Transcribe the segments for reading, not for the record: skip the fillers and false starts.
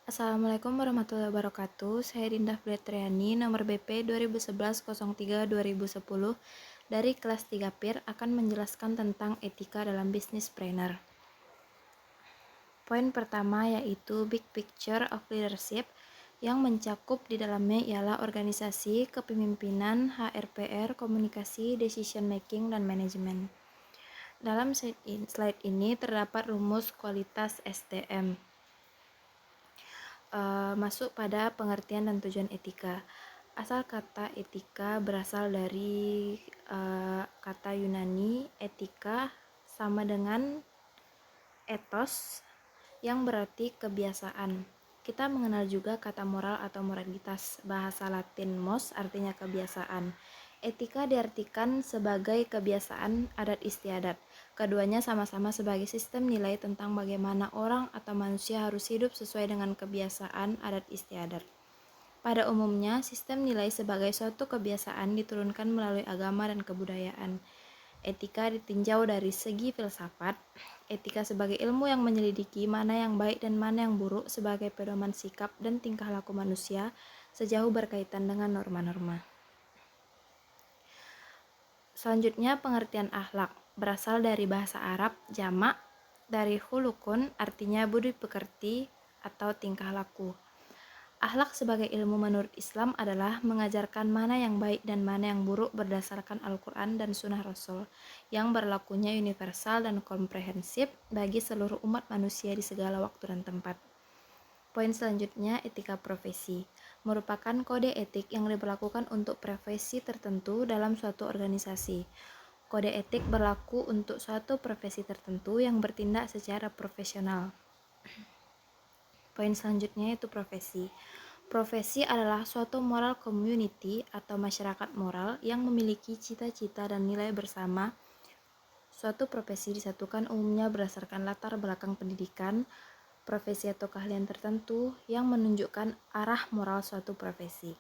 Assalamualaikum warahmatullahi wabarakatuh. Saya Dinda Fitriani, nomor BP 2011-03-2010 dari kelas 3 PIR akan menjelaskan tentang etika dalam bisnis planner. Poin pertama yaitu Big Picture of Leadership yang mencakup di dalamnya ialah organisasi, kepemimpinan, HRPR, komunikasi, decision making, dan manajemen. Dalam slide ini terdapat rumus kualitas SDM. Masuk pada pengertian dan tujuan etika. Asal kata etika berasal dari kata Yunani etika sama dengan ethos yang berarti kebiasaan. Kita mengenal juga kata moral atau moralitas, bahasa Latin mos artinya kebiasaan. Etika diartikan sebagai kebiasaan adat istiadat. Keduanya sama-sama sebagai sistem nilai tentang bagaimana orang atau manusia harus hidup sesuai dengan kebiasaan adat istiadat. Pada umumnya, sistem nilai sebagai suatu kebiasaan diturunkan melalui agama dan kebudayaan. Etika ditinjau dari segi filsafat. Etika sebagai ilmu yang menyelidiki mana yang baik dan mana yang buruk sebagai pedoman sikap dan tingkah laku manusia sejauh berkaitan dengan norma-norma. Selanjutnya, pengertian akhlak berasal dari bahasa Arab jamak dari khulukun artinya budi pekerti atau tingkah laku. Akhlak sebagai ilmu menurut Islam adalah mengajarkan mana yang baik dan mana yang buruk berdasarkan Al-Quran dan Sunnah Rasul yang berlakunya universal dan komprehensif bagi seluruh umat manusia di segala waktu dan tempat. Poin selanjutnya, etika profesi merupakan kode etik yang diberlakukan untuk profesi tertentu dalam suatu organisasi. Kode etik berlaku untuk suatu profesi tertentu yang bertindak secara profesional. Poin selanjutnya yaitu profesi. Profesi adalah suatu moral community atau masyarakat moral yang memiliki cita-cita dan nilai bersama. Suatu profesi disatukan umumnya berdasarkan latar belakang pendidikan, profesi atau keahlian tertentu yang menunjukkan arah moral suatu profesi.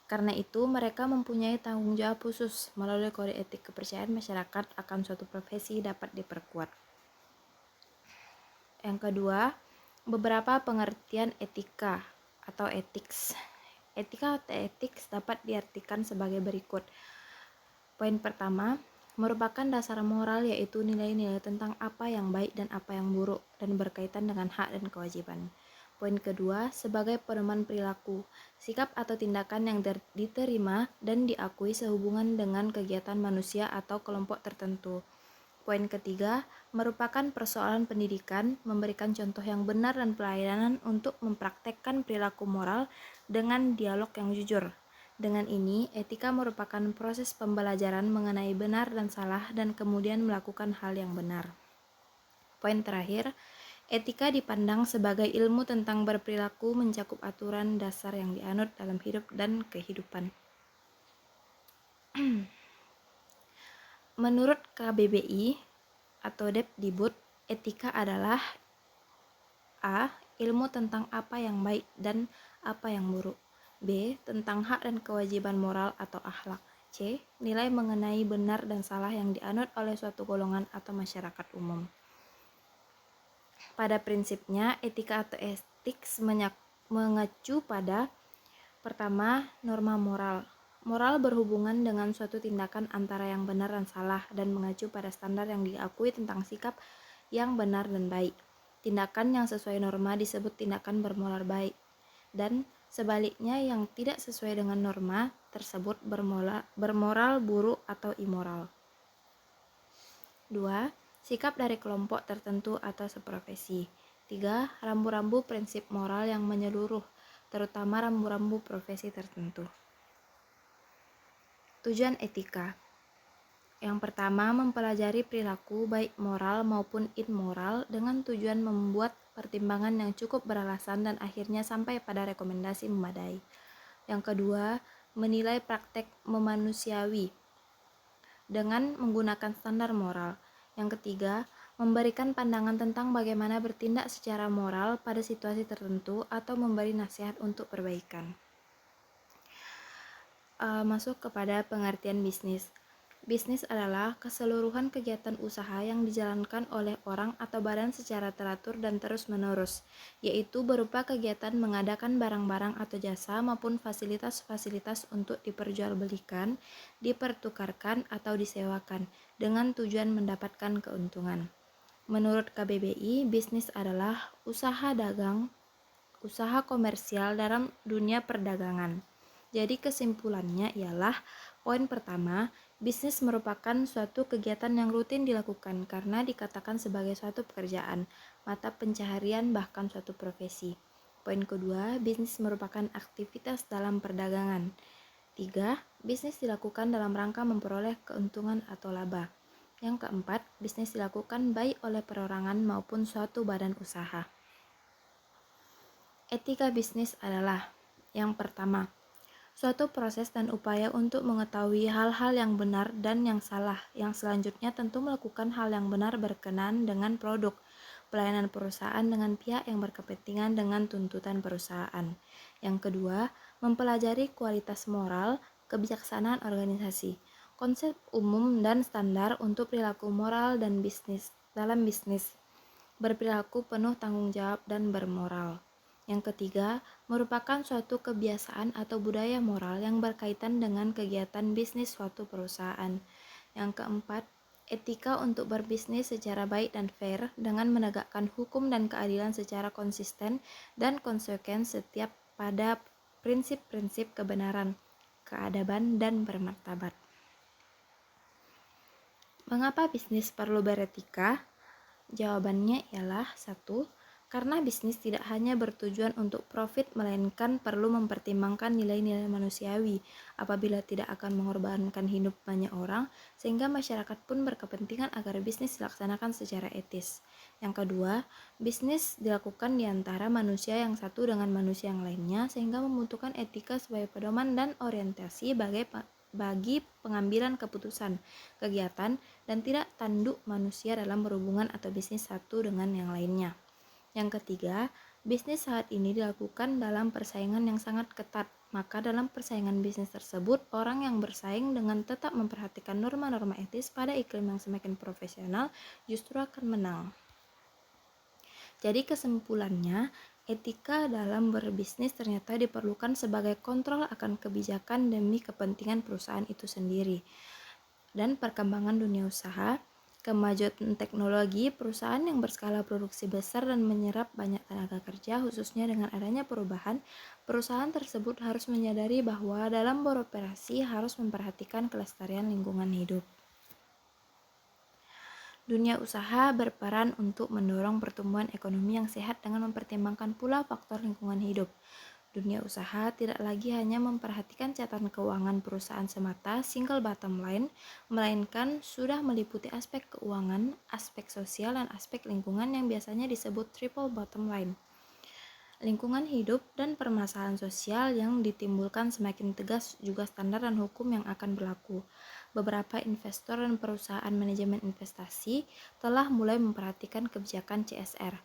Karena itu, mereka mempunyai tanggung jawab khusus melalui kode etik kepercayaan masyarakat akan suatu profesi dapat diperkuat. Yang kedua, beberapa pengertian etika atau ethics. Etika atau ethics dapat diartikan sebagai berikut. Poin pertama, merupakan dasar moral yaitu nilai-nilai tentang apa yang baik dan apa yang buruk dan berkaitan dengan hak dan kewajiban. Poin kedua, sebagai pedoman perilaku, sikap atau tindakan yang diterima dan diakui sehubungan dengan kegiatan manusia atau kelompok tertentu. Poin ketiga, merupakan persoalan pendidikan, memberikan contoh yang benar dan pelayanan untuk mempraktekkan perilaku moral dengan dialog yang jujur. Dengan ini, etika merupakan proses pembelajaran mengenai benar dan salah dan kemudian melakukan hal yang benar. Poin terakhir, etika dipandang sebagai ilmu tentang berperilaku mencakup aturan dasar yang dianut dalam hidup dan kehidupan. Menurut KBBI atau Depdibud, etika adalah A. Ilmu tentang apa yang baik dan apa yang buruk. B. Tentang hak dan kewajiban moral atau akhlak. C. Nilai mengenai benar dan salah yang dianut oleh suatu golongan atau masyarakat umum. Pada prinsipnya, etika atau ethics mengacu pada pertama, norma moral. Moral berhubungan dengan suatu tindakan antara yang benar dan salah dan mengacu pada standar yang diakui tentang sikap yang benar dan baik. Tindakan yang sesuai norma disebut tindakan bermoral baik, dan sebaliknya yang tidak sesuai dengan norma tersebut bermoral buruk atau immoral. 2. Sikap dari kelompok tertentu atau seprofesi. 3. Rambu-rambu prinsip moral yang menyeluruh, terutama rambu-rambu profesi tertentu. Tujuan etika. Yang pertama, mempelajari perilaku baik moral maupun immoral dengan tujuan membuat pertimbangan yang cukup beralasan dan akhirnya sampai pada rekomendasi memadai. Yang kedua, menilai praktek memanusiawi dengan menggunakan standar moral. Yang ketiga, memberikan pandangan tentang bagaimana bertindak secara moral pada situasi tertentu atau memberi nasihat untuk perbaikan. Masuk kepada pengertian bisnis. Bisnis adalah keseluruhan kegiatan usaha yang dijalankan oleh orang atau badan secara teratur dan terus-menerus, yaitu berupa kegiatan mengadakan barang-barang atau jasa maupun fasilitas-fasilitas untuk diperjualbelikan, dipertukarkan, atau disewakan, dengan tujuan mendapatkan keuntungan. Menurut KBBI, bisnis adalah usaha dagang, usaha komersial dalam dunia perdagangan. Jadi kesimpulannya ialah poin pertama, bisnis merupakan suatu kegiatan yang rutin dilakukan karena dikatakan sebagai suatu pekerjaan, mata pencaharian bahkan suatu profesi. Poin kedua, bisnis merupakan aktivitas dalam perdagangan. 3. Bisnis dilakukan dalam rangka memperoleh keuntungan atau laba. Yang keempat, bisnis dilakukan baik oleh perorangan maupun suatu badan usaha. Etika bisnis adalah yang pertama, suatu proses dan upaya untuk mengetahui hal-hal yang benar dan yang salah. Yang selanjutnya tentu melakukan hal yang benar berkenaan dengan produk, pelayanan perusahaan dengan pihak yang berkepentingan dengan tuntutan perusahaan. Yang kedua, mempelajari kualitas moral, kebijaksanaan organisasi, konsep umum dan standar untuk perilaku moral dan bisnis dalam bisnis, berperilaku penuh tanggung jawab dan bermoral. Yang ketiga, merupakan suatu kebiasaan atau budaya moral yang berkaitan dengan kegiatan bisnis suatu perusahaan. Yang keempat, etika untuk berbisnis secara baik dan fair dengan menegakkan hukum dan keadilan secara konsisten dan konsekuen setiap pada prinsip-prinsip kebenaran, keadaban, dan bermartabat. Mengapa bisnis perlu beretika? Jawabannya ialah 1. Karena bisnis tidak hanya bertujuan untuk profit melainkan perlu mempertimbangkan nilai-nilai manusiawi apabila tidak akan mengorbankan hidup banyak orang, sehingga masyarakat pun berkepentingan agar bisnis dilaksanakan secara etis. Yang kedua, bisnis dilakukan di antara manusia yang satu dengan manusia yang lainnya sehingga membutuhkan etika sebagai pedoman dan orientasi bagi pengambilan keputusan, kegiatan, dan tidak tanduk manusia dalam berhubungan atau bisnis satu dengan yang lainnya. Yang ketiga, bisnis saat ini dilakukan dalam persaingan yang sangat ketat, maka dalam persaingan bisnis tersebut, orang yang bersaing dengan tetap memperhatikan norma-norma etis pada iklim yang semakin profesional justru akan menang. Jadi kesimpulannya, etika dalam berbisnis ternyata diperlukan sebagai kontrol akan kebijakan demi kepentingan perusahaan itu sendiri. Dan perkembangan dunia usaha, kemajuan teknologi, perusahaan yang berskala produksi besar dan menyerap banyak tenaga kerja, khususnya dengan adanya perubahan, perusahaan tersebut harus menyadari bahwa dalam beroperasi harus memperhatikan kelestarian lingkungan hidup. Dunia usaha berperan untuk mendorong pertumbuhan ekonomi yang sehat dengan mempertimbangkan pula faktor lingkungan hidup. Dunia usaha tidak lagi hanya memperhatikan catatan keuangan perusahaan semata, single bottom line, melainkan sudah meliputi aspek keuangan, aspek sosial, dan aspek lingkungan yang biasanya disebut triple bottom line. Lingkungan hidup dan permasalahan sosial yang ditimbulkan semakin tegas juga standar dan hukum yang akan berlaku. Beberapa investor dan perusahaan manajemen investasi telah mulai memperhatikan kebijakan CSR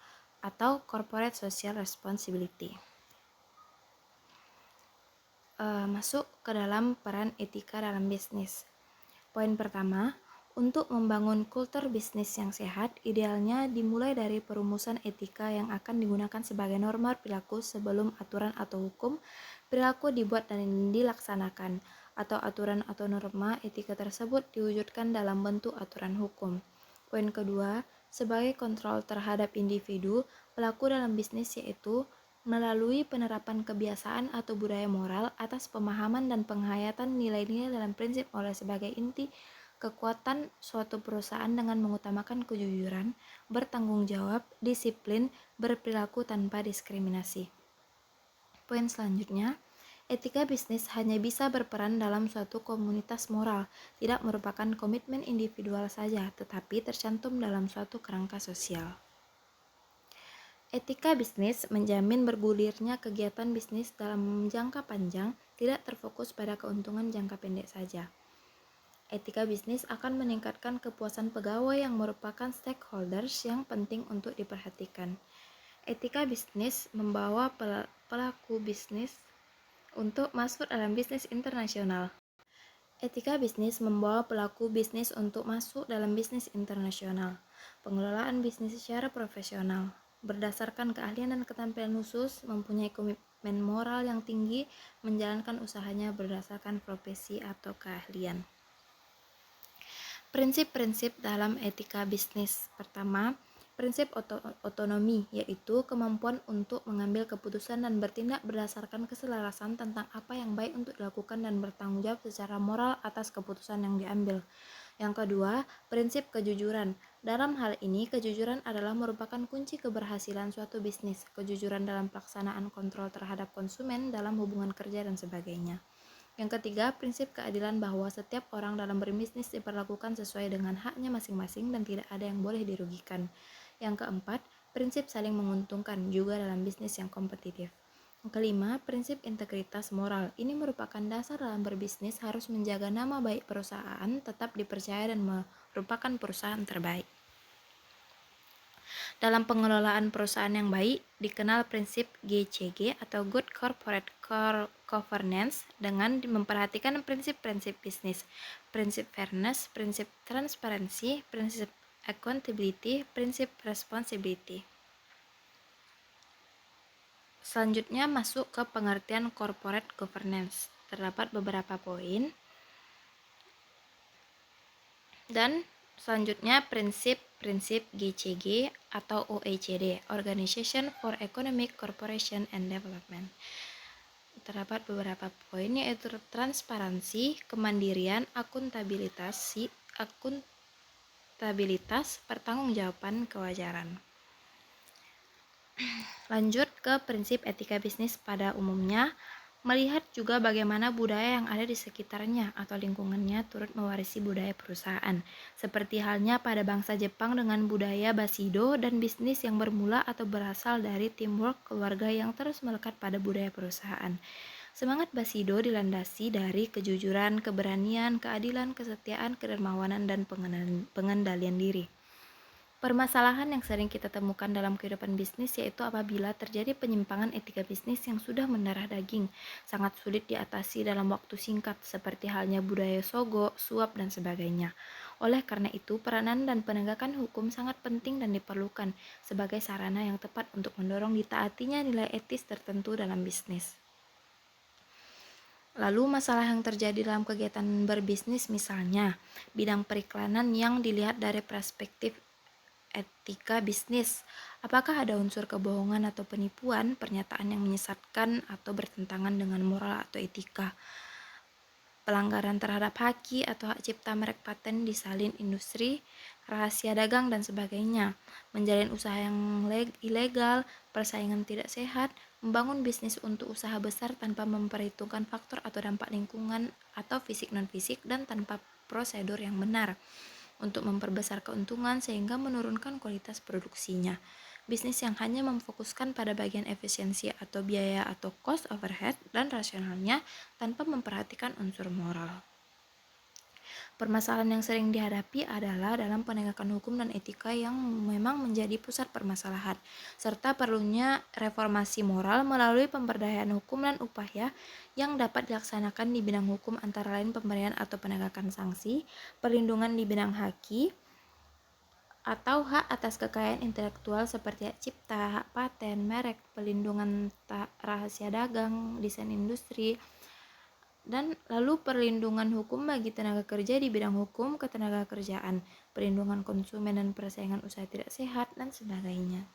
atau Corporate Social Responsibility. Masuk ke dalam peran etika dalam bisnis. Poin pertama, untuk membangun kultur bisnis yang sehat, idealnya dimulai dari perumusan etika yang akan digunakan sebagai norma perilaku sebelum aturan atau hukum perilaku dibuat dan dilaksanakan, atau aturan atau norma etika tersebut diwujudkan dalam bentuk aturan hukum. Poin kedua, sebagai kontrol terhadap individu, pelaku dalam bisnis yaitu melalui penerapan kebiasaan atau budaya moral atas pemahaman dan penghayatan nilai-nilai dalam prinsip oleh sebagai inti kekuatan suatu perusahaan dengan mengutamakan kejujuran, bertanggung jawab, disiplin, berperilaku tanpa diskriminasi. Poin selanjutnya, etika bisnis hanya bisa berperan dalam suatu komunitas moral, tidak merupakan komitmen individual saja, tetapi tercantum dalam suatu kerangka sosial. Etika bisnis menjamin bergulirnya kegiatan bisnis dalam jangka panjang, tidak terfokus pada keuntungan jangka pendek saja. Etika bisnis akan meningkatkan kepuasan pegawai yang merupakan stakeholders yang penting untuk diperhatikan. Etika bisnis membawa pelaku bisnis untuk masuk dalam bisnis internasional. Etika bisnis membawa pelaku bisnis untuk masuk dalam bisnis internasional. Pengelolaan bisnis secara profesional, berdasarkan keahlian dan keterampilan khusus, mempunyai komitmen moral yang tinggi, menjalankan usahanya berdasarkan profesi atau keahlian. Prinsip-prinsip dalam etika bisnis. Pertama, prinsip otonomi, yaitu kemampuan untuk mengambil keputusan dan bertindak berdasarkan keselarasan tentang apa yang baik untuk dilakukan dan bertanggung jawab secara moral atas keputusan yang diambil. Yang kedua, prinsip kejujuran. Dalam hal ini, kejujuran adalah merupakan kunci keberhasilan suatu bisnis. Kejujuran dalam pelaksanaan kontrol terhadap konsumen dalam hubungan kerja dan sebagainya. Yang ketiga, prinsip keadilan bahwa setiap orang dalam berbisnis diperlakukan sesuai dengan haknya masing-masing dan tidak ada yang boleh dirugikan. Yang keempat, prinsip saling menguntungkan juga dalam bisnis yang kompetitif. Yang kelima, prinsip integritas moral. Ini merupakan dasar dalam berbisnis harus menjaga nama baik perusahaan, tetap dipercaya dan merupakan perusahaan terbaik. Dalam pengelolaan perusahaan yang baik, dikenal prinsip GCG atau Good Corporate Governance dengan memperhatikan prinsip-prinsip bisnis, prinsip fairness, prinsip transparansi, prinsip accountability, prinsip responsibility. Selanjutnya masuk ke pengertian corporate governance. Terdapat beberapa poin. Dan selanjutnya prinsip GCG atau OECD, Organization for Economic Cooperation and Development. Terdapat beberapa poin yaitu transparansi, kemandirian, akuntabilitas, pertanggungjawaban, kewajaran. Lanjut ke prinsip etika bisnis pada umumnya, melihat juga bagaimana budaya yang ada di sekitarnya atau lingkungannya turut mewarisi budaya perusahaan. Seperti halnya pada bangsa Jepang dengan budaya Basido dan bisnis yang bermula atau berasal dari teamwork keluarga yang terus melekat pada budaya perusahaan. Semangat Basido dilandasi dari kejujuran, keberanian, keadilan, kesetiaan, kedermawanan, dan pengendalian diri. Permasalahan yang sering kita temukan dalam kehidupan bisnis yaitu apabila terjadi penyimpangan etika bisnis yang sudah mendarah daging, sangat sulit diatasi dalam waktu singkat, seperti halnya budaya sogo, suap, dan sebagainya. Oleh karena itu, peranan dan penegakan hukum sangat penting dan diperlukan sebagai sarana yang tepat untuk mendorong ditaatinya nilai etis tertentu dalam bisnis. Lalu masalah yang terjadi dalam kegiatan berbisnis misalnya, bidang periklanan yang dilihat dari perspektif etika bisnis. Apakah ada unsur kebohongan atau penipuan, pernyataan yang menyesatkan atau bertentangan dengan moral atau etika? Pelanggaran terhadap haki atau hak cipta merek paten di salin industri, rahasia dagang, dan sebagainya. Menjalin usaha yang ilegal, persaingan tidak sehat, membangun bisnis untuk usaha besar tanpa memperhitungkan faktor atau dampak lingkungan atau fisik non-fisik dan tanpa prosedur yang benar untuk memperbesar keuntungan sehingga menurunkan kualitas produksinya. Bisnis yang hanya memfokuskan pada bagian efisiensi atau biaya atau cost overhead dan rasionalnya tanpa memperhatikan unsur moral. Permasalahan yang sering dihadapi adalah dalam penegakan hukum dan etika yang memang menjadi pusat permasalahan, serta perlunya reformasi moral melalui pemberdayaan hukum dan upaya yang dapat dilaksanakan di bidang hukum antara lain pemberian atau penegakan sanksi, perlindungan di bidang haki, atau hak atas kekayaan intelektual seperti hak cipta, hak paten, merek, pelindungan rahasia dagang, desain industri, dan lalu perlindungan hukum bagi tenaga kerja di bidang hukum ketenagakerjaan, perlindungan konsumen dan persaingan usaha tidak sehat, dan sebagainya.